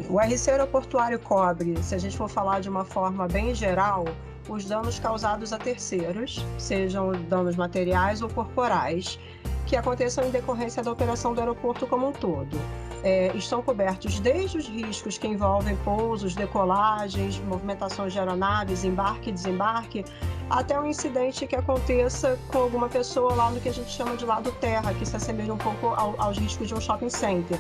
O RC aeroportuário cobre, se a gente for falar de uma forma bem geral, os danos causados a terceiros, sejam danos materiais ou corporais, que aconteçam em decorrência da operação do aeroporto como um todo. Estão cobertos desde os riscos que envolvem pousos, decolagens, movimentações de aeronaves, embarque e desembarque, até um incidente que aconteça com alguma pessoa lá no que a gente chama de lado terra, que se assemelha um pouco aos riscos de um shopping center.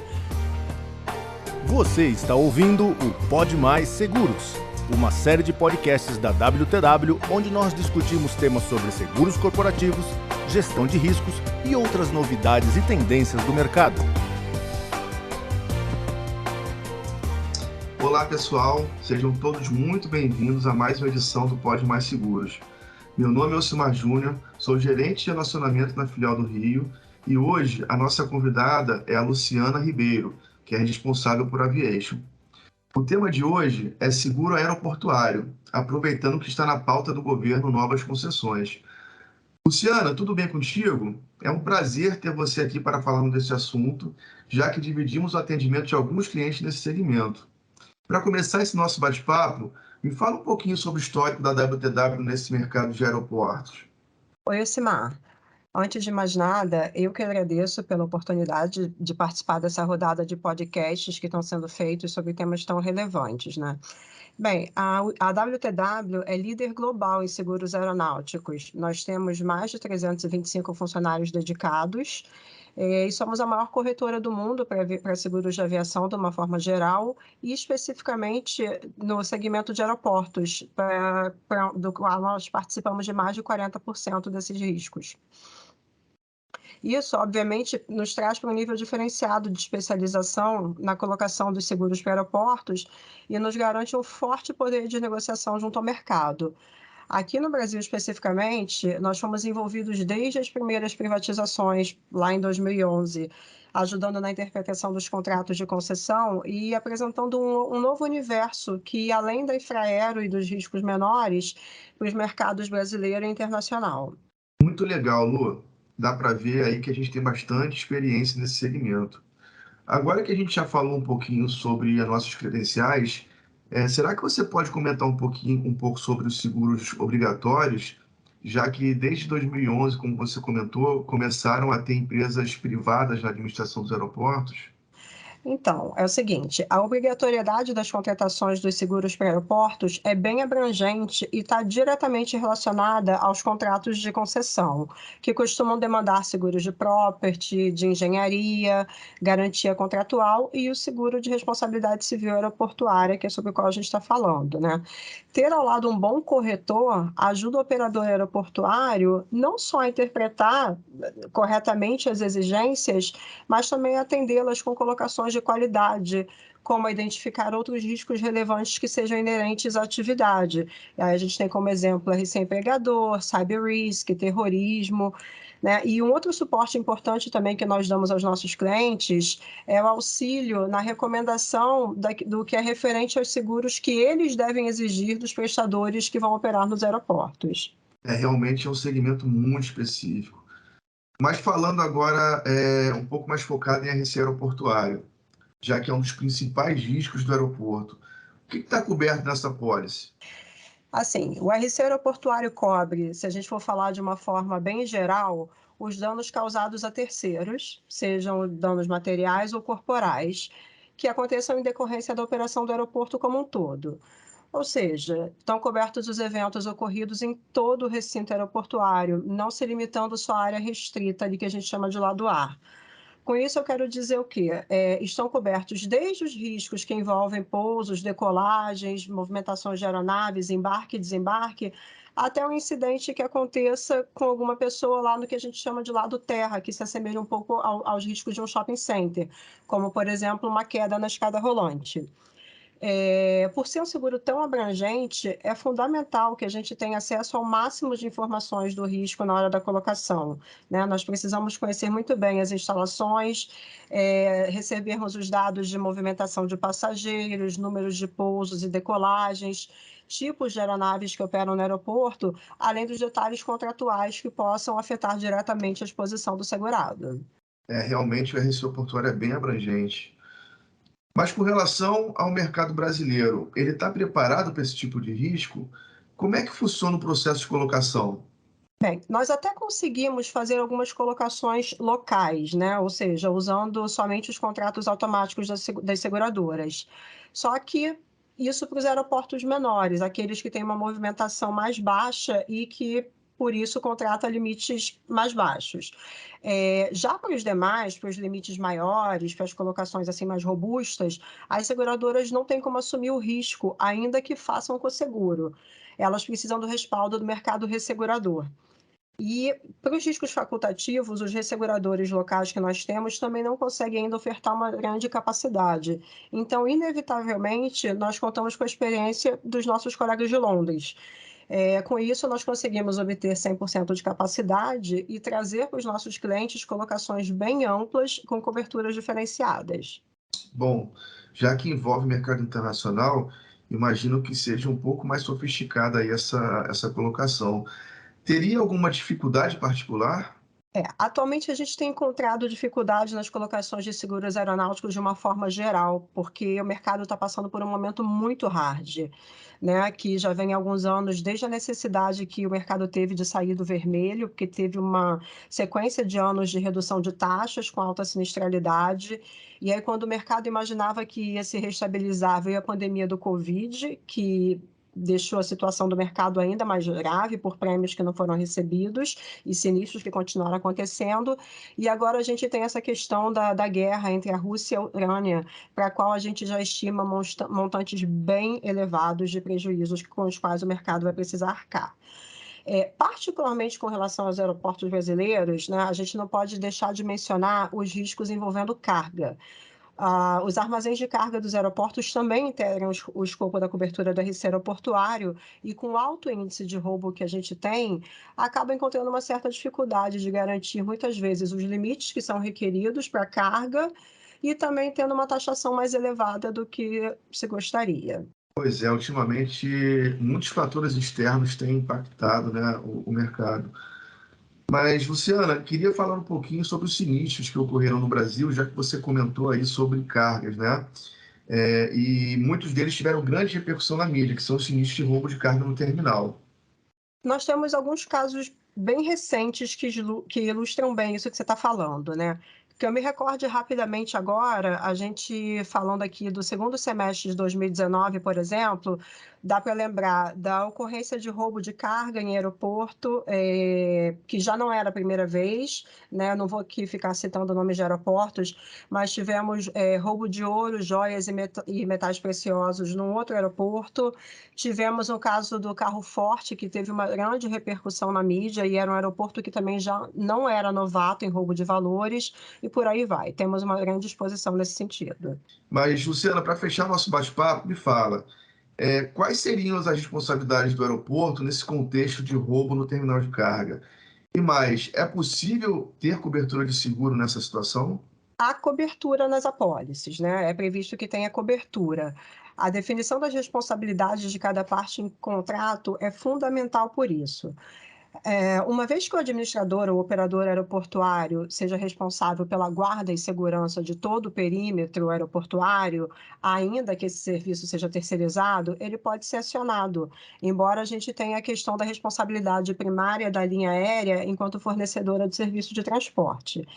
Você está ouvindo o Pod Mais Seguros, uma série de podcasts da WTW onde nós discutimos temas sobre seguros corporativos, gestão de riscos e outras novidades e tendências do mercado. Olá pessoal, sejam todos muito bem-vindos a mais uma edição do Pod Mais Seguros. Meu nome é Elcimar Júnior, sou gerente de relacionamento na filial do Rio e hoje a nossa convidada é a Luciana Ribeiro, que é responsável por Aviation. O tema de hoje é seguro aeroportuário, aproveitando que está na pauta do governo novas concessões. Luciana, tudo bem contigo? É um prazer ter você aqui para falarmos desse assunto, já que dividimos o atendimento de alguns clientes nesse segmento. Para começar esse nosso bate-papo, me fala um pouquinho sobre o histórico da WTW nesse mercado de aeroportos. Oi, Elcimar. Antes de mais nada, eu que agradeço pela oportunidade de participar dessa rodada de podcasts que estão sendo feitos sobre temas tão relevantes, né? Bem, a WTW é líder global em seguros aeronáuticos. Nós temos mais de 325 funcionários dedicados e somos a maior corretora do mundo para seguros de aviação de uma forma geral e especificamente no segmento de aeroportos, do qual nós participamos de mais de 40% desses riscos. Isso, obviamente, nos traz para um nível diferenciado de especialização na colocação dos seguros para aeroportos e nos garante um forte poder de negociação junto ao mercado. Aqui no Brasil, especificamente, nós fomos envolvidos desde as primeiras privatizações, lá em 2011, ajudando na interpretação dos contratos de concessão e apresentando um novo universo que, além da Infraero e dos riscos menores, para os mercados brasileiro e internacional. Muito legal, Lu. Dá para ver aí que a gente tem bastante experiência nesse segmento. Agora que a gente já falou um pouquinho sobre as nossas credenciais, será que você pode comentar um pouco sobre os seguros obrigatórios, já que desde 2011, como você comentou, começaram a ter empresas privadas na administração dos aeroportos? Então, é o seguinte, a obrigatoriedade das contratações dos seguros para aeroportos é bem abrangente e está diretamente relacionada aos contratos de concessão, que costumam demandar seguros de property, de engenharia, garantia contratual e o seguro de responsabilidade civil aeroportuária, que é sobre o qual a gente está falando, né? Ter ao lado um bom corretor ajuda o operador aeroportuário não só a interpretar corretamente as exigências, mas também atendê-las com colocações de qualidade, como identificar outros riscos relevantes que sejam inerentes à atividade. Aí a gente tem como exemplo recém-empregador, cyber risk, terrorismo, né? E um outro suporte importante também que nós damos aos nossos clientes é o auxílio na recomendação do que é referente aos seguros que eles devem exigir dos prestadores que vão operar nos aeroportos. Realmente é um segmento muito específico. Mas falando agora um pouco mais focado em RC aeroportuário, já que é um dos principais riscos do aeroporto. O que está coberto nessa pólice? Assim, o RC aeroportuário cobre, se a gente for falar de uma forma bem geral, os danos causados a terceiros, sejam danos materiais ou corporais, que aconteçam em decorrência da operação do aeroporto como um todo. Ou seja, estão cobertos os eventos ocorridos em todo o recinto aeroportuário, não se limitando só à área restrita ali que a gente chama de lado A. Com isso, eu quero dizer o quê? Estão cobertos desde os riscos que envolvem pousos, decolagens, movimentações de aeronaves, embarque e desembarque, até um incidente que aconteça com alguma pessoa lá no que a gente chama de lado terra, que se assemelha um pouco aos riscos de um shopping center, como, por exemplo, uma queda na escada rolante. Por ser um seguro tão abrangente, é fundamental que a gente tenha acesso ao máximo de informações do risco na hora da colocação, né? Nós precisamos conhecer muito bem as instalações, recebermos os dados de movimentação de passageiros, números de pousos e decolagens, tipos de aeronaves que operam no aeroporto, além dos detalhes contratuais que possam afetar diretamente a exposição do segurado. Realmente o RC aeroportuário é bem abrangente. Mas com relação ao mercado brasileiro, ele está preparado para esse tipo de risco? Como é que funciona o processo de colocação? Bem, nós até conseguimos fazer algumas colocações locais, né? Ou seja, usando somente os contratos automáticos das seguradoras. Só que isso para os aeroportos menores, aqueles que têm uma movimentação mais baixa e que, por isso, contrata limites mais baixos. Já para os demais, para os limites maiores, para as colocações assim mais robustas, as seguradoras não têm como assumir o risco, ainda que façam com o seguro. Elas precisam do respaldo do mercado ressegurador. E para os riscos facultativos, os resseguradores locais que nós temos também não conseguem ainda ofertar uma grande capacidade. Então, inevitavelmente, nós contamos com a experiência dos nossos colegas de Londres. Com isso, nós conseguimos obter 100% de capacidade e trazer para os nossos clientes colocações bem amplas com coberturas diferenciadas. Bom, já que envolve mercado internacional, imagino que seja um pouco mais sofisticada aí essa colocação. Teria alguma dificuldade particular? Atualmente a gente tem encontrado dificuldade nas colocações de seguros aeronáuticos de uma forma geral, porque o mercado está passando por um momento muito hard, né? Que já vem há alguns anos, desde a necessidade que o mercado teve de sair do vermelho, porque teve uma sequência de anos de redução de taxas com alta sinistralidade. E aí, quando o mercado imaginava que ia se restabilizar, veio a pandemia do Covid, que deixou a situação do mercado ainda mais grave por prêmios que não foram recebidos e sinistros que continuaram acontecendo. E agora a gente tem essa questão da guerra entre a Rússia e a Ucrânia, para a qual a gente já estima montantes bem elevados de prejuízos com os quais o mercado vai precisar arcar. Particularmente com relação aos aeroportos brasileiros, né, a gente não pode deixar de mencionar os riscos envolvendo carga. Os armazéns de carga dos aeroportos também integram o escopo da cobertura do RC aeroportuário e, com o alto índice de roubo que a gente tem, acaba encontrando uma certa dificuldade de garantir, muitas vezes, os limites que são requeridos para a carga e também tendo uma taxação mais elevada do que se gostaria. Pois é, ultimamente muitos fatores externos têm impactado, né, o mercado. Mas, Luciana, queria falar um pouquinho sobre os sinistros que ocorreram no Brasil, já que você comentou aí sobre cargas, né? E muitos deles tiveram grande repercussão na mídia, que são os sinistros de roubo de carga no terminal. Nós temos alguns casos bem recentes que ilustram bem isso que você está falando, né? Que eu me recorde rapidamente agora, a gente falando aqui do segundo semestre de 2019, por exemplo, dá para lembrar da ocorrência de roubo de carga em aeroporto, que já não era a primeira vez, né? Não vou aqui ficar citando nomes de aeroportos, mas tivemos roubo de ouro, joias e metais preciosos num outro aeroporto. Tivemos o caso do carro forte, que teve uma grande repercussão na mídia e era um aeroporto que também já não era novato em roubo de valores, e por aí vai. Temos uma grande exposição nesse sentido. Mas, Luciana, para fechar nosso bate-papo, me fala, quais seriam as responsabilidades do aeroporto nesse contexto de roubo no terminal de carga? E mais, é possível ter cobertura de seguro nessa situação? Há cobertura nas apólices, né? É previsto que tenha cobertura. A definição das responsabilidades de cada parte em contrato é fundamental por isso. Uma vez que o administrador ou operador aeroportuário seja responsável pela guarda e segurança de todo o perímetro aeroportuário, ainda que esse serviço seja terceirizado, ele pode ser acionado, embora a gente tenha a questão da responsabilidade primária da linha aérea enquanto fornecedora de serviço de transporte.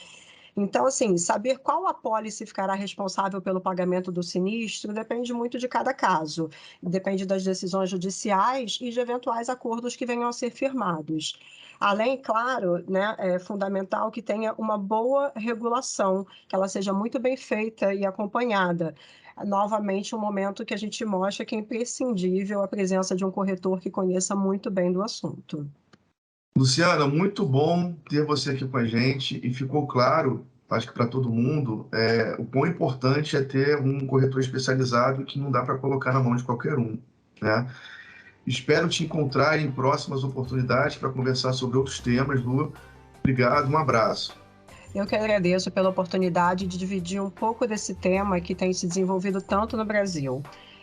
Então, assim, saber qual apólice ficará responsável pelo pagamento do sinistro depende muito de cada caso, depende das decisões judiciais e de eventuais acordos que venham a ser firmados. Além, claro, né, é fundamental que tenha uma boa regulação, que ela seja muito bem feita e acompanhada. Novamente, um momento que a gente mostra que é imprescindível a presença de um corretor que conheça muito bem do assunto. Luciana, muito bom ter você aqui com a gente e ficou claro, acho que para todo mundo, o quão importante é ter um corretor especializado que não dá para colocar na mão de qualquer um, né? Espero te encontrar em próximas oportunidades para conversar sobre outros temas, Lu. Obrigado, um abraço. Eu que agradeço pela oportunidade de dividir um pouco desse tema que tem se desenvolvido tanto no Brasil.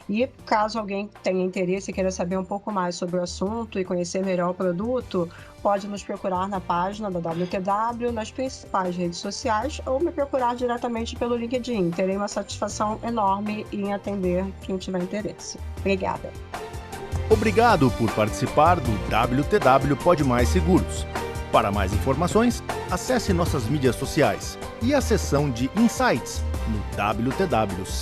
E caso alguém tenha interesse e queira saber um pouco mais sobre o assunto e conhecer melhor o produto, pode nos procurar na página da WTW, nas principais redes sociais ou me procurar diretamente pelo LinkedIn. Terei uma satisfação enorme em atender quem tiver interesse. Obrigada. Obrigado por participar do WTW Pode Mais Seguros. Para mais informações, acesse nossas mídias sociais e a seção de Insights no wtwco.com.